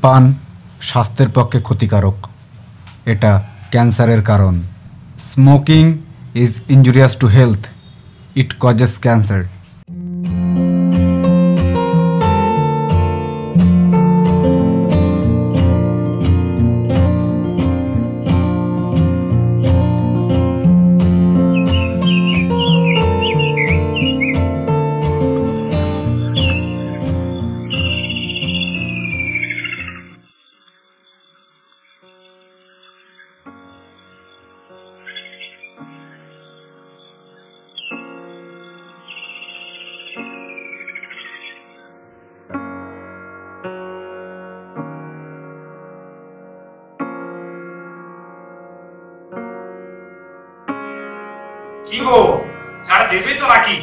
ধূমপান স্বাস্থ্যের পক্ষে ক্ষতিকারক। এটা ক্যান্সারের কারণ। Smoking is injurious to health. It causes cancer. কি গো, চাটা দেবে তো নাকি?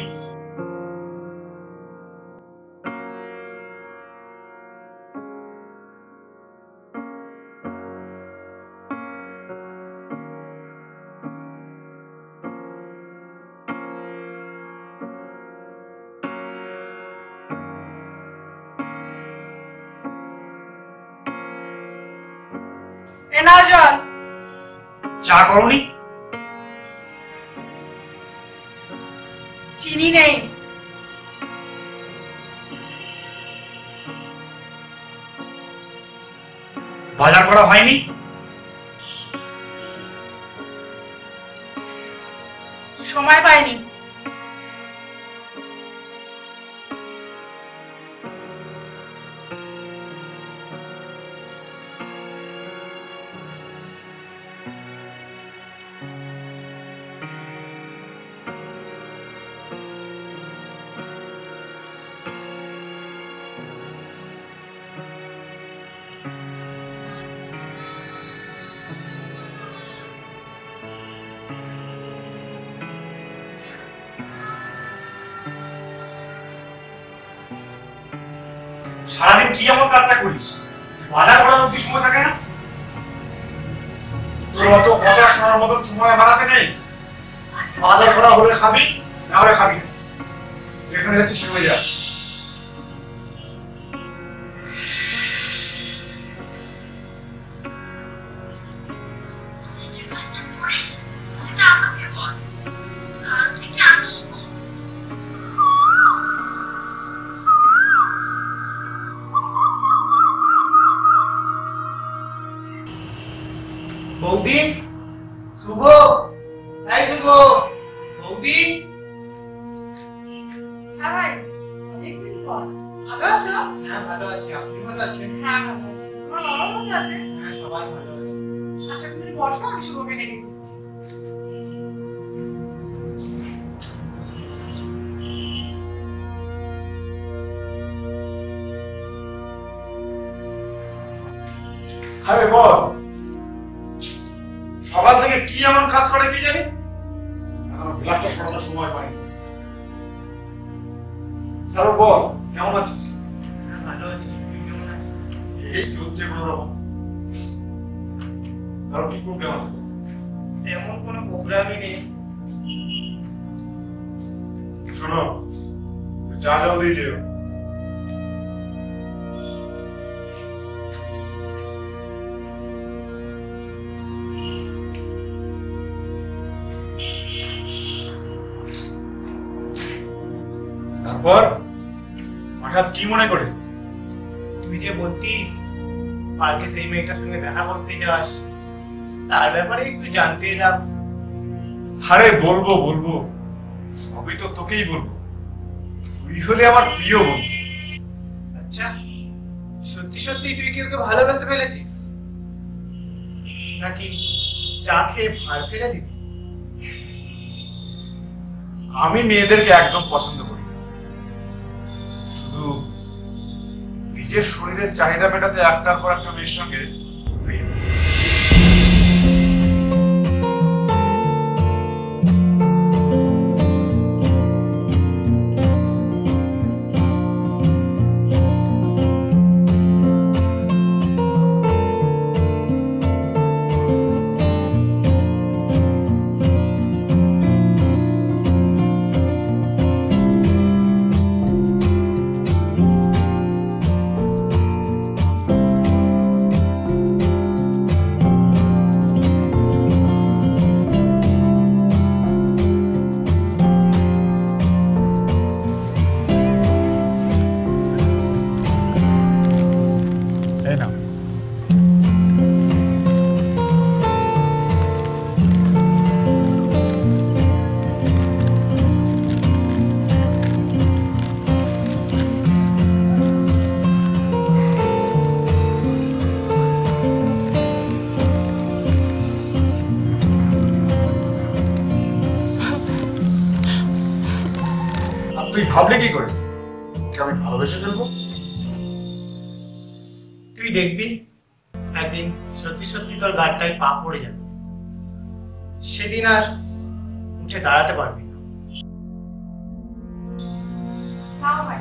এ নাও জল। চা করনি? চিনি নেই। বাজার করা হয়নি? সময় পাইনি। সারাদিন কি এমন কাজটা করিস? বাজার করার অব্দি সময় থাকে না? তোর অত কথা শোনার মতন সময় আমার হাতে নেই। বাজার করা হলে খাবি, না হলে খাবি না। যেখানে যাচ্ছিস সেখানে যা। বৌদি, শুভ, এই শুভ, বৌদি। হ্যাঁ ভাই, অনেকদিন পর। ভালো আছো? হ্যাঁ ভালো আছি, আপনি ভালো আছেন? হ্যাঁ ভালো আছি। তোমার বাবা ভালো আছে? হ্যাঁ সবাই ভালো আছে। আচ্ছা তুমি বসো, আমি শুভকে ডেকে দিচ্ছি। আরে বল, সকাল থেকে কি এমন কাজ করে কি জানি, এখনো গ্লাসটা সরানোর সময় পাইনি। তারপর বল, কেমন আছিস? হ্যাঁ ভালো আছি, তুই কেমন আছিস? এই চলছে কোনো রকম। তারপর কি প্রোগ্রাম আছে? তেমন কোনো প্রোগ্রামই নেই। শোনো, চা জল দিয়ে যেও। তারপর হঠাৎ কি মনে করে? তুই যে বলতিস পার্কে সেই মেয়েটার সঙ্গে দেখা করতে যাস, তার ব্যাপারে একটু জানতে এলাম। আরে বলবো বলবো, সবই তো তোকেই বলবো। তুই হলে আমার প্রিয় বন্ধু। আচ্ছা, সত্যি সত্যি তুই কি ওকে ভালোবেসে ফেলেছিস, নাকি চা খেয়ে ভাড় ফেলে দিবি? আমি মেয়েদেরকে একদম পছন্দ করি না। শুধু নিজের শরীরের চাহিদা মেটাতে একটার পর একটা মেয়ের সঙ্গে প্রেম। ভাবলি কি করে ওকে আমি ভালোবেসে ফেলবো? তুই দেখবি একদিন সত্যি সত্যি তোর গাড়টায় পা পড়ে যাবে, সেদিন আর উঠে দাঁড়াতে পারবি না। নাও ভাই।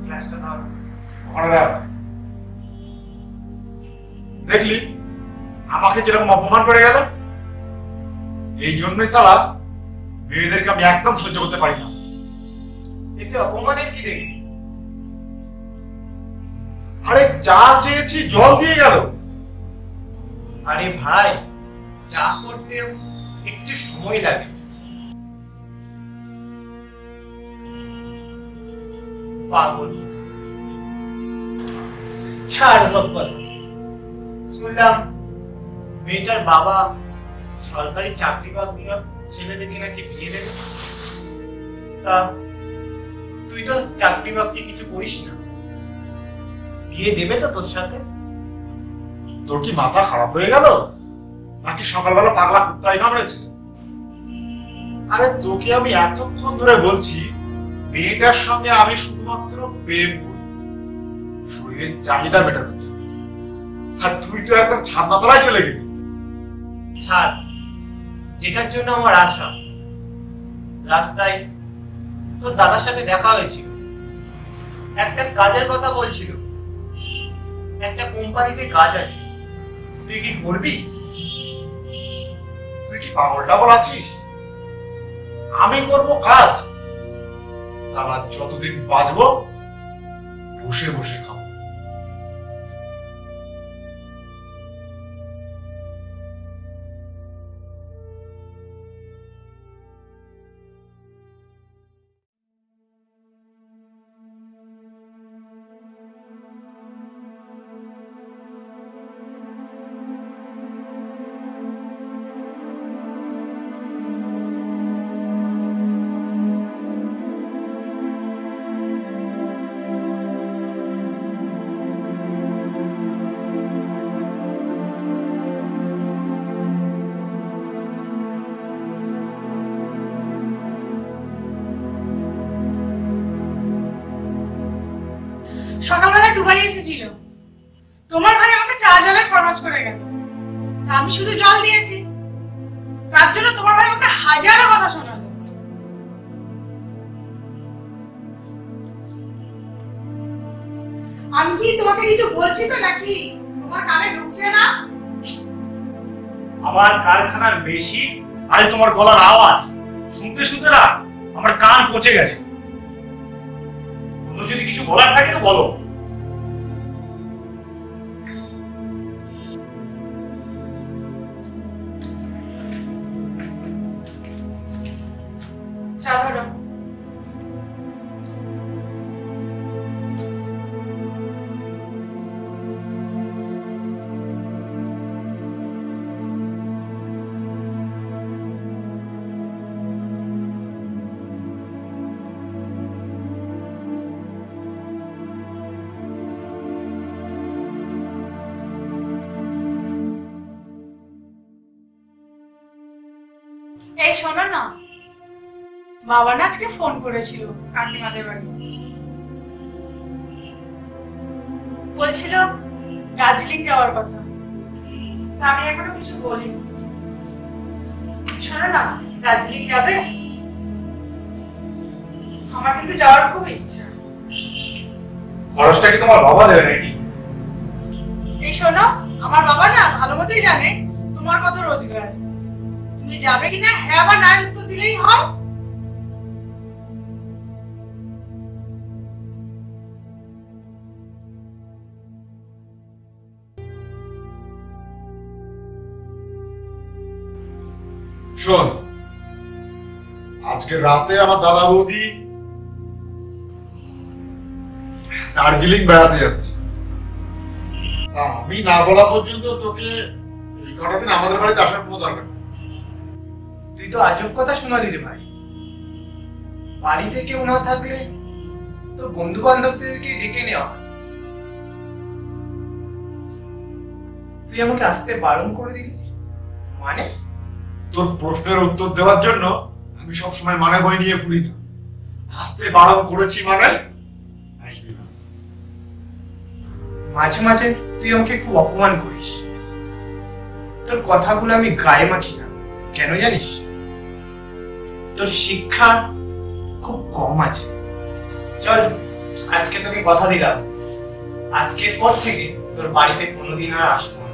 ক্লাসটা ধর। ওখানে রাখ। দেখলি আমাকে কিরকম অপমান করে গেল? এই জন্যই শালা মেয়েদেরকে আমি একদম সহ্য করতে পারি না। এতে অপমানের কি দেখবি? আরে চা চেয়েছি জল দিয়ে গেল। আরে ভাই, চা করতেও একটু সময় লাগে। পাগল ছাড় সব কথা। শুনলাম মেয়েটার বাবা সরকারি চাকরি বাকরি ছেলেদেরকে নাকি বিয়ে দেবে। তা তুই তো চাকরি বাকরি কিছু করিস না, বিয়ে দেবে তো তোর সাথে? তোর কি মাথা খারাপ হয়ে গেল নাকি সকালবেলা পাগলা কুত্তাই না হয়েছে? আরে তোকে আমি এতক্ষণ ধরে বলছি মেয়েটার সঙ্গে আমি শুধুমাত্র প্রেম করি, শরীরের চাহিদা মেটানোর জন্য, আর তুই তো একদম ছাদনাতলায় চলে গেলি। ছাড়, যেটার জন্য আমার আশা। রাস্তায় তোর দাদার সাথে দেখা হয়েছিল, একটা কাজের কথা বলছিল, একটা কোম্পানিতে কাজ আছে, তুই কি করবি? তুই কি পাগল টাগল আছিস? আমি করব কাজ? সারা যতদিন বাঁচবো বসে বসে খাবো। সকালবেলা ডুবাই এসেছিল, তোমার ভাই আমাকে চা জলের ফরমাশ করে গেল, তা আমি শুধু জল দিয়েছি, তার জন্য তোমার ভাই আমাকে হাজারো কথা শোনালো। আমি কি তোমাকে কিছু বলছি তো নাকি তোমার কানে ঢুকছে না? আমার কারখানার বেশি আর তোমার গলার আওয়াজ শুনতে শুনতে না আমার কান পচে গেছে। অন্য যদি কিছু বলার থাকে তো বলো। চা ধরো। এই শোনো না, বাবা না আজকে ফোন করেছিল কাকিমাদের বাড়ি, বলছিল দার্জিলিং যাওয়ার কথা, তা আমি এখনো কিছু বলিনি। শোনো না, দার্জিলিং যাবে? আমার কিন্তু যাওয়ার খুব ইচ্ছা। খরচটা কি তোমার বাবা দেবে নাকি? এই শোনো, আমার বাবা না ভালো মতোই জানে তোমার কত রোজগার, তুমি যাবে কিনা হ্যাঁ বা না উত্তর দিলেই হয়। শোন, আজকে রাতে আমার দাদা বৌদি দার্জিলিং বেড়াতে যাচ্ছে। তা আমি না বলা পর্যন্ত তোকে এই কটা দিন আমাদের বাড়িতে আসার কোনো দরকার নেই। তুই তো আজব কথা শোনালি রে ভাই। বাড়িতে কেউ না থাকলে তো বন্ধু বান্ধবদেরকে ডেকে নেওয়া হয়। তুই আমাকে আসতে বারণ করে দিলি মানে? তোর প্রশ্নের উত্তর দেওয়ার জন্য আমি সবসময় মানে বই নিয়ে ঘুরি না। আসতে বারণ করেছি মানে আসবি না। মাঝে মাঝে তুই আমাকে খুব অপমান করিস। তোর কথাগুলো আমি গায়ে মাখি না, কেন জানিস? তোর শিক্ষা খুব কম আছে। চল, আজকে তোকে কথা দিলাম, আজকের পর থেকে তোর বাড়িতে কোনোদিন আর আসবো না।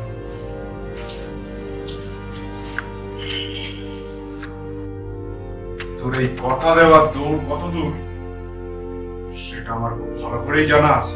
তোর এই কথা দেওয়ার দূর কত দূর সেটা আমার খুব ভালো করেই জানা আছে।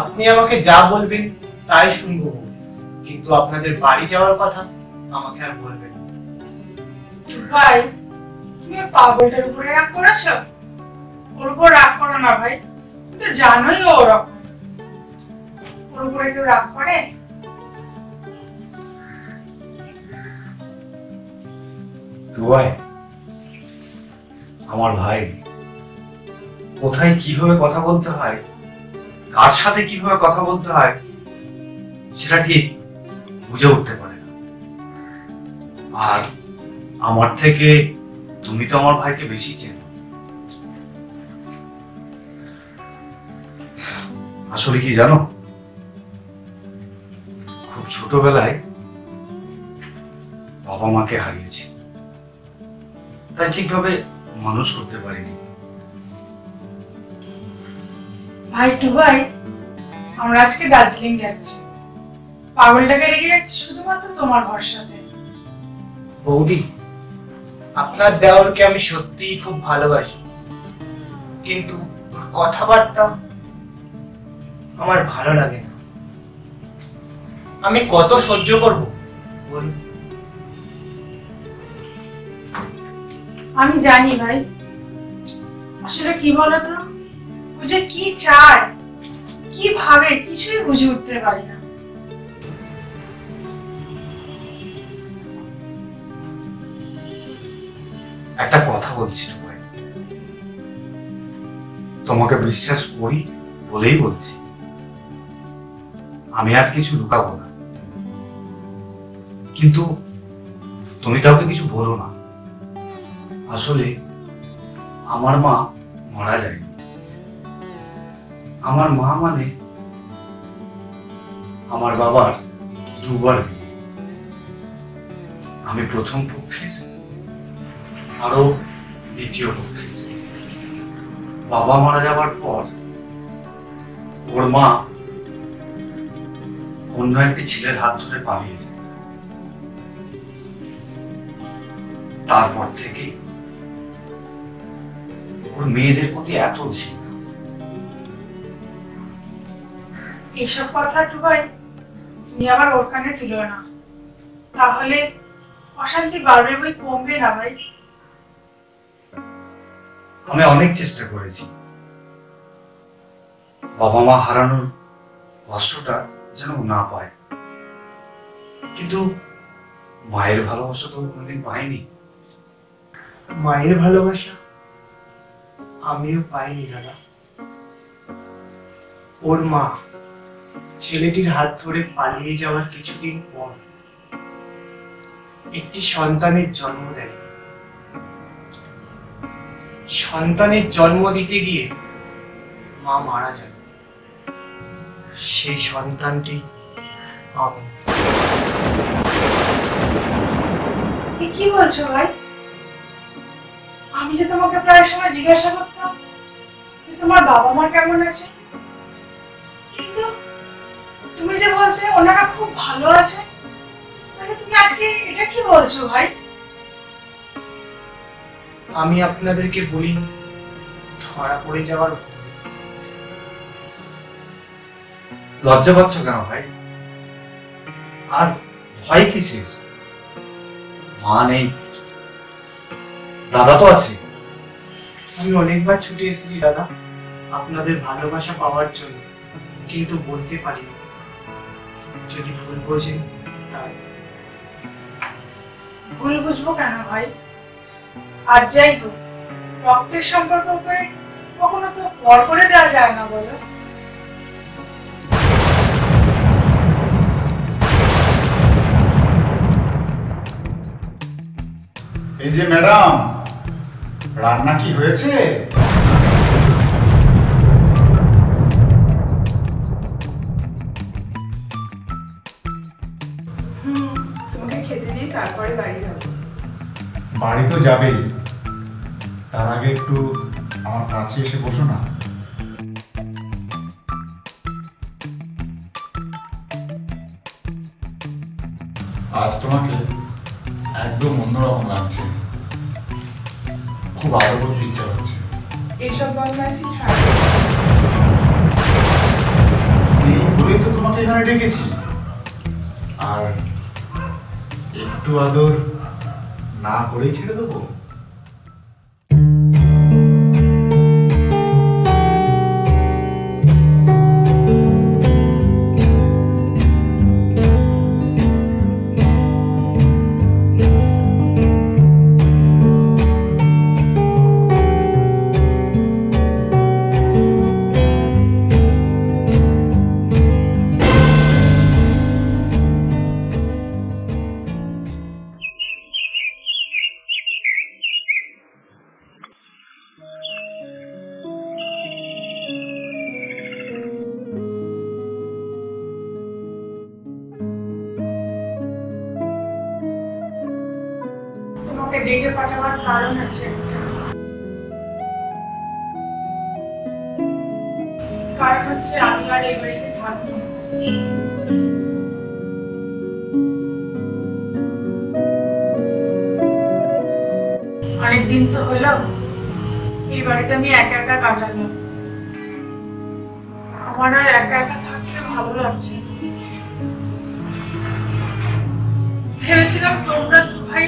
আপনি আমাকে যা বলবেন তাই শুনবো, কিন্তু আপনাদের বাড়ি যাওয়ার কথা আমাকে আর বলবেন না। ভাই, তুমি ওই পাগলটার উপরে রাগ করেছো? ওর উপর রাগ করো না ভাই, তুমি তো জানোই ও ওরকম। ওর উপরে কেউ রাগ করে? টুবাই আমার ভাই, কোথায় কিভাবে কথা বলতে হয়, কার সাথে কিভাবে কথা বলতে হয় সেটা ঠিক বুঝে উঠতে পারে না। আর আমার থেকে তুমি তো আমার ভাইকে বেশি চেনো। আসলে কি জানো, খুব ছোটবেলায় বাবা মাকে হারিয়েছি, তাই ঠিকভাবে মানুষ করতে পারিনি। ভাই টুবাই, আমরা আজকে দার্জিলিং যাচ্ছি। পাগলটাকে রেখে যাচ্ছি শুধুমাত্র তোমার ভরসাতে। বৌদি, আপনার দেওরকে আমি সত্যিই খুব ভালোবাসি, কিন্তু ওর কথাবার্তা আমার ভালো লাগে না। আমি কত সহ্য করব বলুন? আমি জানি ভাই, আসলে কি বলতো, ও যে কি চায় কি ভাবে কিছুই বুঝে উঠতে পারি না। একটা কথা বলছি টুবাই, তোমাকে বিশ্বাস করি বলেই বলছি, আমি আর কিছু লুকাবো না, কিন্তু তুমি কাউকে কিছু বলো না। আসলে আমার মা মারা যায়নি। আমার মা মানে আমার বাবার দুবার বিয়ে। আমি প্রথম পক্ষের, আরো দ্বিতীয় পক্ষের। বাবা মারা যাওয়ার পর ওর মা অন্য একটি ছেলের হাত ধরে পালিয়ে যায়। তারপর থেকে ওর মেয়েদের প্রতি এত ঘৃণা। এইসব কথা টুবাই তুমি আবার ওর কানে তুলো না, তাহলে অশান্তি বাড়বে বই কমবে না ভাই। আমি অনেক চেষ্টা করেছি বাবা মা হারানোর কষ্টটা যেন না পায়, কিন্তু মায়ের ভালোবাসা তো কোনোদিন পাইনি। মায়ের ভালোবাসা আমিও পাইনি দাদা। ওর মা ছেলেটির হাত ধরে পালিয়ে যাওয়ার কিছুদিন পর একটি সন্তানের জন্ম দেয়। সন্তানের জন্ম দিতে গিয়ে মা মারা যায়। সেই সন্তানটি আমি। কি বলছো ভাই? আমি যে তোমাকে প্রায় সময় জিজ্ঞাসা করতাম যে তোমার বাবা মা কেমন আছে, কিন্তু তুমি যে বলতে ওনারা খুব ভালো আছে, তাহলে তুমি আজকে এটা কি বলছো ভাই? আমি আপনাদেরকে বলিনি ধরা পড়ে যাওয়ার ভয়। লজ্জা পাচ্ছ কেন ভাই? আর ভয় কিসের? মা নেই, দাদা তো আছে। আমি অনেকবার ছুটে এসেছি দাদা আপনাদের ভালোবাসা পাওয়ার জন্য, কিন্তু বলতে পারি যদি ভুল বোঝেন তাই। ভুল বুঝবো কেন ভাই? আর যাই হোক, রক্তের সম্পর্ককে কখনো তো পর করে দেওয়া যায় না, বলো? এই যে ম্যাডাম, রান্না কি হয়েছে? তোমাকে খেতে দিয়ে তারপরে বাড়ি যাবো। বাড়ি তো যাবেই, তার আগে একটু আমার কাছে এসে বসো না। আজ তোমাকে একদম অন্যরকম লাগছে, খুব আদর করতে ইচ্ছা হচ্ছে। এইসব বদমাইশি ছাড়ো। এই বলেই তো তোমাকে এখানে ডেকেছি। আর একটু আদর না করেই ছেড়ে দেবো? তোমাকে ডেকে পাঠাবার কারণ আছে একটা। কারণ হচ্ছে আমি আর এই বাড়িতে থাকবো না। অনেকদিন তো হলো এই বাড়িতে আমি একা একা কাটালাম। আমার আর একা একা থাকতে ভালো লাগছে না। ভেবেছিলাম তোমরা দু ভাই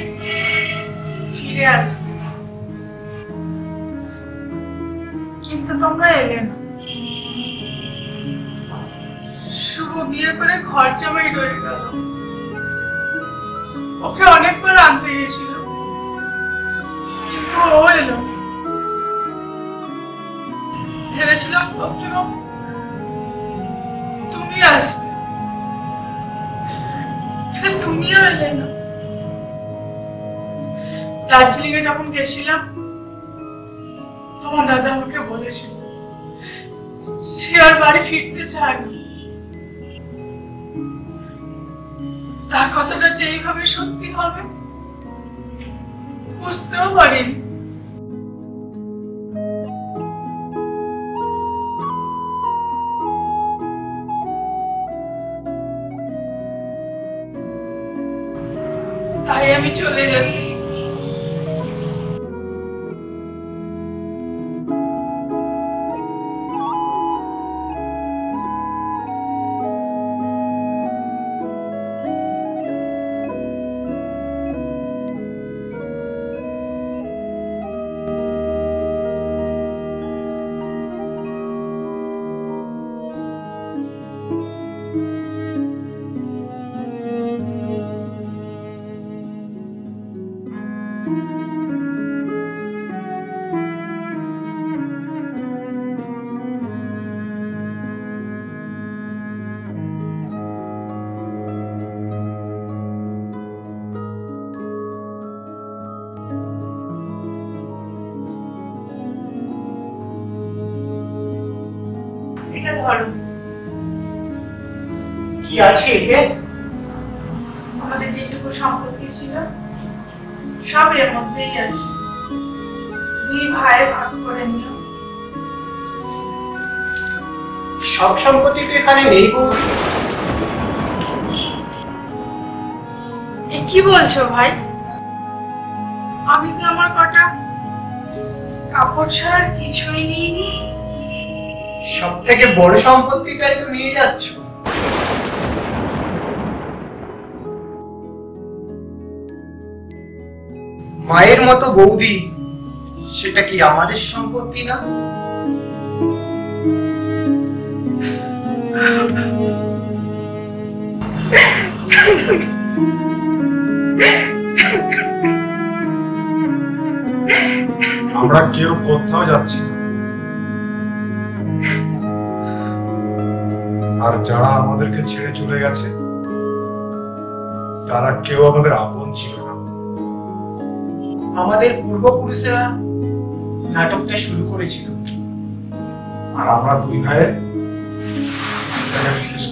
ফিরে আসবে, কিন্তু তোমরা এলে না। শুভ বিয়ে করে ঘর জামাই রয়ে গেল। ওকে অনেকবার আনতে গেছিল, কিন্তু ও এলো। ভেবেছিলাম কমসেকম তুমি আসবে, কিন্তু তুমিও এলে না। দার্জিলিং এ যখন গেছিলাম তোমার দাদা আমাকে বলেছিল সে আর বাড়ি ফিরতে চায় না। তার কথাটা যেইভাবে সত্যি হবে বুঝতেও পারিনি। তাই আমি চলে যাচ্ছি। এটা ধরো। কি আছে এতে? আমাদের যেটুকু সম্পত্তি ছিল সব এর মধ্যেই আছে। দুই ভাই ভাগ করে নিও। সব সম্পত্তি তো এখানে নেই বৌদি। এ কি বলছো ভাই? আমি তো আমার কটা কাপড় ছাড়ার কিছুই নিইনি। সব থেকে বড় সম্পত্তিটাই তো নিয়ে যাচ্ছ। মায়ের মতো বৌদি সেটা কি আমাদের সম্পত্তি না? আমরা কেউ কোথাও যাচ্ছি না, আর যারা আমাদেরকে ছেড়ে চলে গেছে তারা কেউ আমাদের আপন ছিল না। আমাদের পূর্বপুরুষেরা নাটকটা শুরু করেছিল, আর আমরা দুই ভাইয়ে এটাকে শেষ